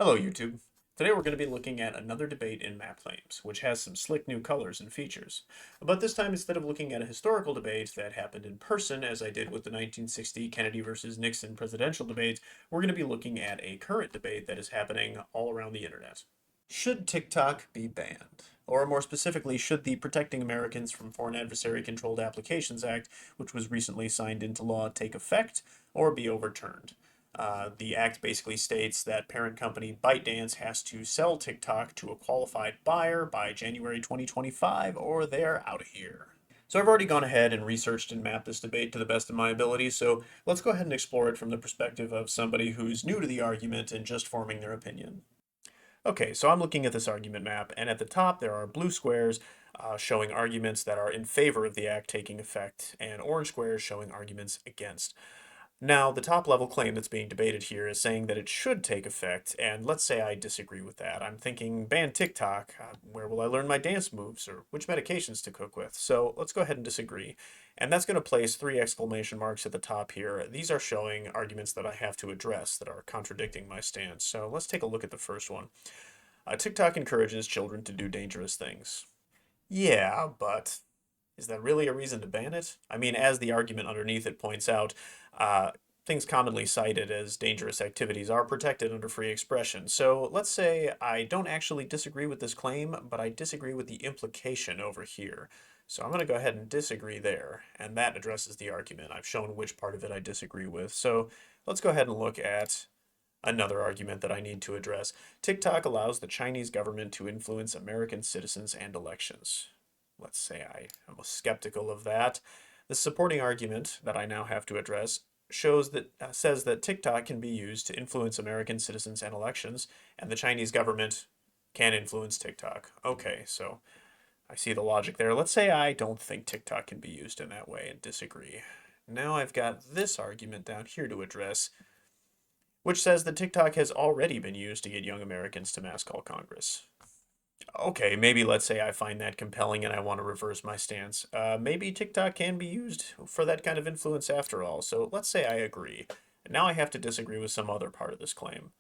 Hello YouTube. Today we're going to be looking at another debate in MapClaims, which has some slick new colors and features. But this time, instead of looking at a historical debate that happened in person, as I did with the 1960 Kennedy versus Nixon presidential debate, we're going to be looking at a current debate that is happening all around the internet. Should TikTok be banned? Or more specifically, should the Protecting Americans from Foreign Adversary Controlled Applications Act, which was recently signed into law, take effect or be overturned? The act basically states that parent company ByteDance has to sell TikTok to a qualified buyer by January 2025 or they're out of here. So I've already gone ahead and researched and mapped this debate to the best of my ability, so let's go ahead and explore it from the perspective of somebody who's new to the argument and just forming their opinion. Okay, so I'm looking at this argument map, and at the top there are blue squares showing arguments that are in favor of the act taking effect, and orange squares showing arguments against. Now, the top level claim that's being debated here is saying that it should take effect, and let's say I disagree with that. I'm thinking, ban TikTok, where will I learn my dance moves, or which medications to cook with? So let's go ahead and disagree. And that's going to place three exclamation marks at the top here. These are showing arguments that I have to address that are contradicting my stance. So let's take a look at the first one. TikTok encourages children to do dangerous things. Yeah, but is that really a reason to ban it? I mean, as the argument underneath it points out, uh, things commonly cited as dangerous activities are protected under free expression. So let's say I don't actually disagree with this claim, but I disagree with the implication over here. So I'm going to go ahead and disagree there, and that addresses the argument. I've shown which part of it I disagree with. So let's go ahead and look at another argument that I need to address. TikTok allows the Chinese government to influence American citizens and elections. Let's say I am skeptical of that. The supporting argument that I now have to address says that TikTok can be used to influence American citizens and elections, and the Chinese government can influence TikTok. Okay, so I see the logic there. Let's say I don't think TikTok can be used in that way and disagree. Now I've got this argument down here to address, which says that TikTok has already been used to get young Americans to mass call Congress. Okay, maybe let's say I find that compelling and I want to reverse my stance. Maybe TikTok can be used for that kind of influence after all, so let's say I agree. And now I have to disagree with some other part of this claim.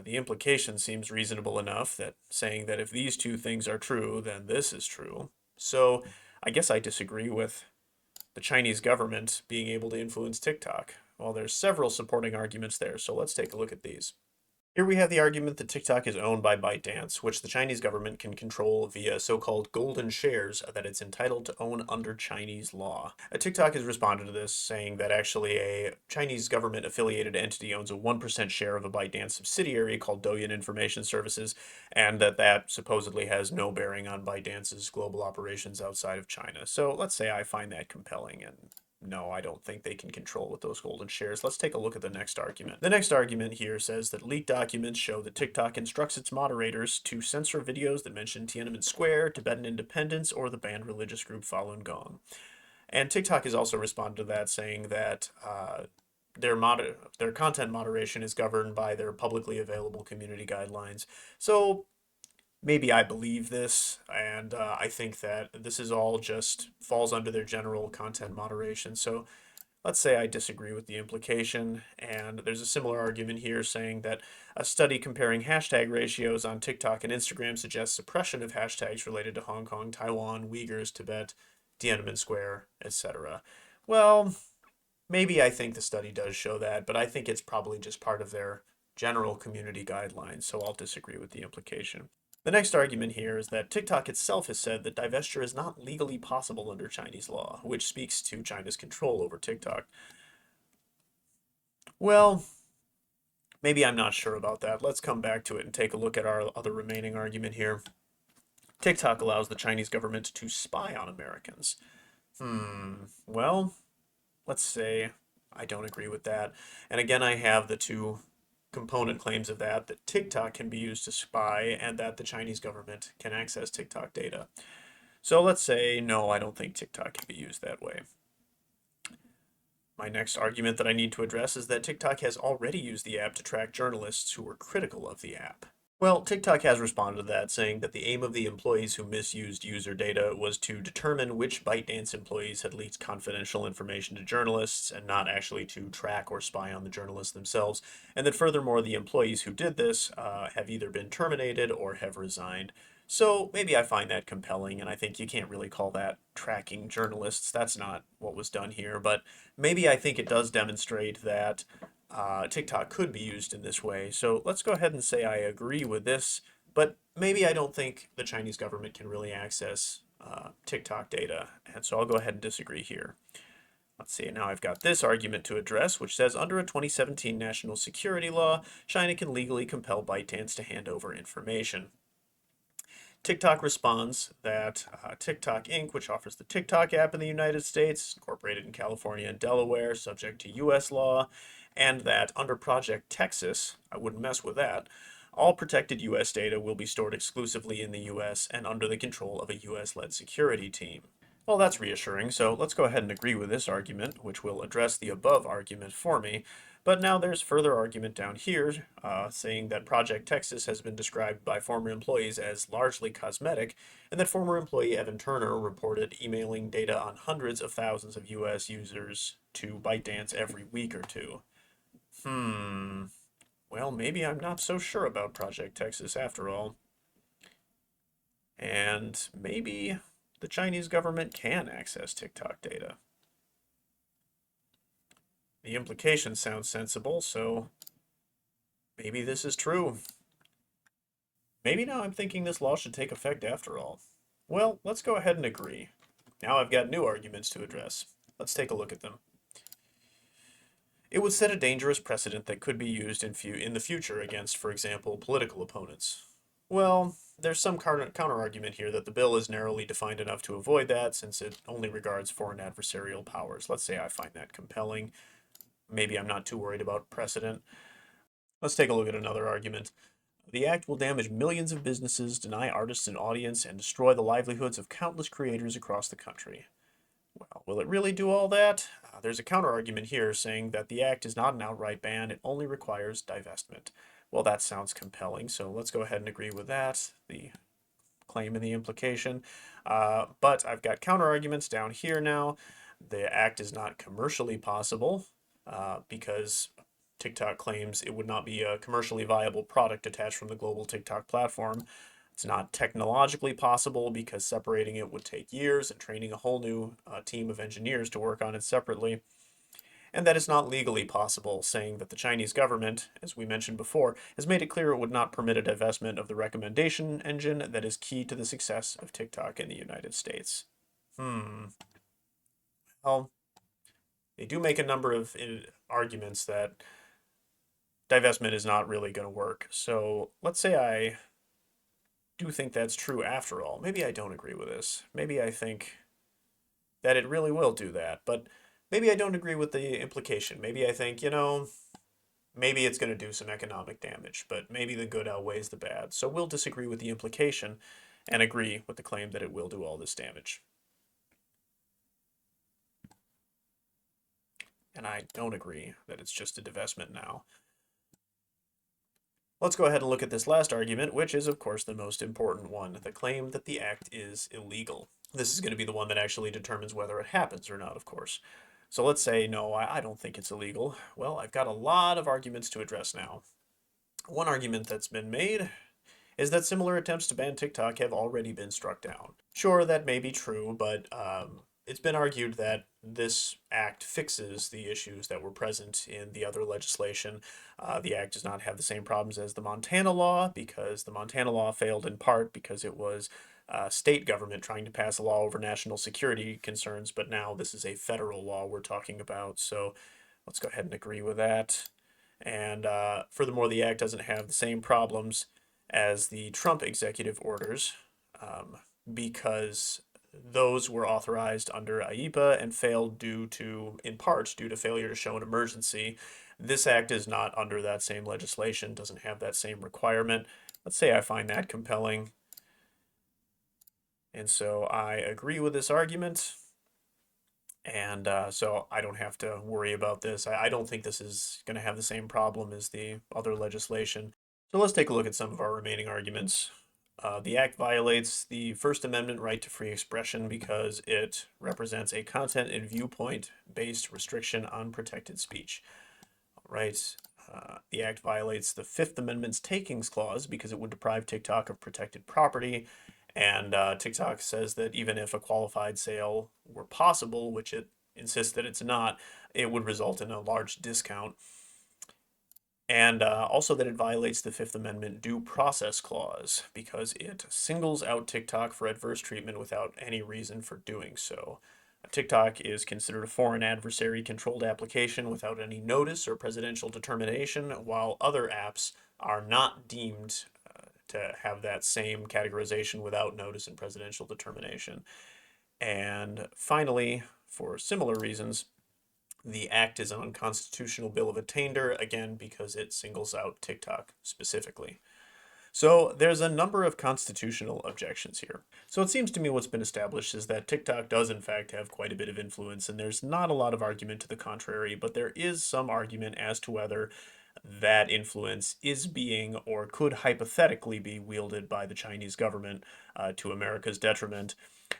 The implication seems reasonable enough that saying that if these two things are true, then this is true. So I guess I disagree with the Chinese government being able to influence TikTok. Well, there's several supporting arguments there, so let's take a look at these. Here we have the argument that TikTok is owned by ByteDance, which the Chinese government can control via so-called golden shares that it's entitled to own under Chinese law. TikTok has responded to this, saying that actually a Chinese government-affiliated entity owns a 1% share of a ByteDance subsidiary called Douyin Information Services, and that supposedly has no bearing on ByteDance's global operations outside of China. So let's say I find that compelling, and no, I don't think they can control with those golden shares. Let's take a look at the next argument. The next argument here says that leaked documents show that TikTok instructs its moderators to censor videos that mention Tiananmen Square, Tibetan independence, or the banned religious group Falun Gong. And TikTok has also responded to that, saying that their content moderation is governed by their publicly available community guidelines. So maybe I believe this, and I think that this is all just falls under their general content moderation. So let's say I disagree with the implication, and there's a similar argument here saying that a study comparing hashtag ratios on TikTok and Instagram suggests suppression of hashtags related to Hong Kong, Taiwan, Uyghurs, Tibet, Tiananmen Square, etc. Well, maybe I think the study does show that, but I think it's probably just part of their general community guidelines, so I'll disagree with the implication. The next argument here is that TikTok itself has said that divestiture is not legally possible under Chinese law, which speaks to China's control over TikTok. Well, maybe I'm not sure about that. Let's come back to it and take a look at our other remaining argument here. TikTok allows the Chinese government to spy on Americans. Well, let's say I don't agree with that. And again, I have the two component claims of that TikTok can be used to spy and that the Chinese government can access TikTok data. So let's say, no, I don't think TikTok can be used that way. My next argument that I need to address is that TikTok has already used the app to track journalists who were critical of the app. Well, TikTok has responded to that, saying that the aim of the employees who misused user data was to determine which ByteDance employees had leaked confidential information to journalists and not actually to track or spy on the journalists themselves. And that furthermore, the employees who did this have either been terminated or have resigned. So maybe I find that compelling, and I think you can't really call that tracking journalists. That's not what was done here. But maybe I think it does demonstrate that TikTok could be used in this way. So let's go ahead and say I agree with this, but maybe I don't think the Chinese government can really access TikTok data. And so I'll go ahead and disagree here. Let's see, now I've got this argument to address, which says under a 2017 national security law, China can legally compel ByteDance to hand over information. TikTok responds that TikTok Inc., which offers the TikTok app in the United States, incorporated in California and Delaware, subject to U.S. law, and that under Project Texas, I wouldn't mess with that, all protected U.S. data will be stored exclusively in the U.S. and under the control of a U.S.-led security team. Well, that's reassuring, so let's go ahead and agree with this argument, which will address the above argument for me. But now there's further argument down here, saying that Project Texas has been described by former employees as largely cosmetic, and that former employee Evan Turner reported emailing data on hundreds of thousands of US users to ByteDance every week or two. Hmm. Well, maybe I'm not so sure about Project Texas after all. And maybe the Chinese government can access TikTok data. The implication sounds sensible, so maybe this is true. Maybe now I'm thinking this law should take effect after all. Well, let's go ahead and agree. Now I've got new arguments to address. Let's take a look at them. It would set a dangerous precedent that could be used in the future against, for example, political opponents. Well, there's some counter-argument here that the bill is narrowly defined enough to avoid that since it only regards foreign adversarial powers. Let's say I find that compelling. Maybe I'm not too worried about precedent. Let's take a look at another argument. The act will damage millions of businesses, deny artists an audience, and destroy the livelihoods of countless creators across the country. Well, will it really do all that? There's a counterargument here saying that the act is not an outright ban, it only requires divestment. Well, that sounds compelling, so let's go ahead and agree with that, the claim and the implication. But I've got counterarguments down here now. The act is not commercially possible because TikTok claims it would not be a commercially viable product attached from the global TikTok platform. It's not technologically possible because separating it would take years and training a whole new team of engineers to work on it separately. And that is not legally possible, saying that the Chinese government, as we mentioned before, has made it clear it would not permit a divestment of the recommendation engine that is key to the success of TikTok in the United States. Well, they do make a number of arguments that divestment is not really going to work. So let's say I do think that's true after all. Maybe I don't agree with this. Maybe I think that it really will do that, but maybe I don't agree with the implication. Maybe I think, maybe it's going to do some economic damage, but maybe the good outweighs the bad. So we'll disagree with the implication and agree with the claim that it will do all this damage. And I don't agree that it's just a divestment now. Let's go ahead and look at this last argument, which is, of course, the most important one, the claim that the act is illegal. This is going to be the one that actually determines whether it happens or not, of course. So let's say, no, I don't think it's illegal. Well, I've got a lot of arguments to address now. One argument that's been made is that similar attempts to ban TikTok have already been struck down. Sure, that may be true, but it's been argued that this act fixes the issues that were present in the other legislation. The act does not have the same problems as the Montana law because the Montana law failed in part because it was state government trying to pass a law over national security concerns, but now this is a federal law we're talking about, so let's go ahead and agree with that. And furthermore, the act doesn't have the same problems as the Trump executive orders because those were authorized under IEPA and failed in part, due to failure to show an emergency. This act is not under that same legislation, doesn't have that same requirement. Let's say I find that compelling. And so I agree with this argument. And so I don't have to worry about this. I don't think this is going to have the same problem as the other legislation. So let's take a look at some of our remaining arguments. The Act violates the First Amendment right to free expression because it represents a content and viewpoint-based restriction on protected speech. Right? The Act violates the Fifth Amendment's takings clause because it would deprive TikTok of protected property. And TikTok says that even if a qualified sale were possible, which it insists that it's not, it would result in a large discount. And also that it violates the Fifth Amendment due process clause because it singles out TikTok for adverse treatment without any reason for doing so. TikTok is considered a foreign adversary controlled application without any notice or presidential determination, while other apps are not deemed to have that same categorization without notice and presidential determination. And finally, for similar reasons, the act is an unconstitutional bill of attainder, again, because it singles out TikTok specifically. So there's a number of constitutional objections here. So it seems to me what's been established is that TikTok does in fact have quite a bit of influence, and there's not a lot of argument to the contrary, but there is some argument as to whether that influence is being or could hypothetically be wielded by the Chinese government to America's detriment.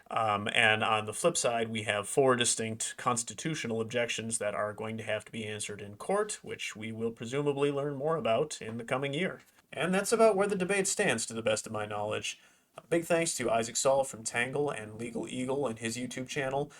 And on the flip side, we have four distinct constitutional objections that are going to have to be answered in court, which we will presumably learn more about in the coming year. And that's about where the debate stands, to the best of my knowledge. A big thanks to Isaac Saul from Tangle and Legal Eagle and his YouTube channel.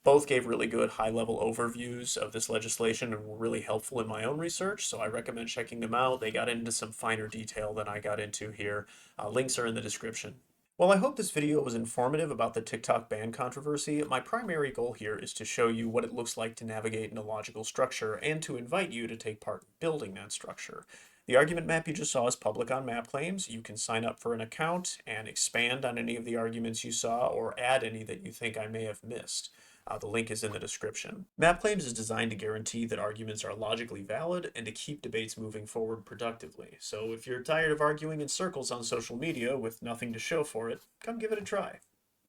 Both gave really good high-level overviews of this legislation and were really helpful in my own research, so I recommend checking them out. They got into some finer detail than I got into here. Links are in the description. Well, I hope this video was informative about the TikTok ban controversy. My primary goal here is to show you what it looks like to navigate in a logical structure and to invite you to take part in building that structure. The argument map you just saw is public on MapClaims. You can sign up for an account and expand on any of the arguments you saw or add any that you think I may have missed. The link is in the description. MapClaims is designed to guarantee that arguments are logically valid and to keep debates moving forward productively. So if you're tired of arguing in circles on social media with nothing to show for it, come give it a try.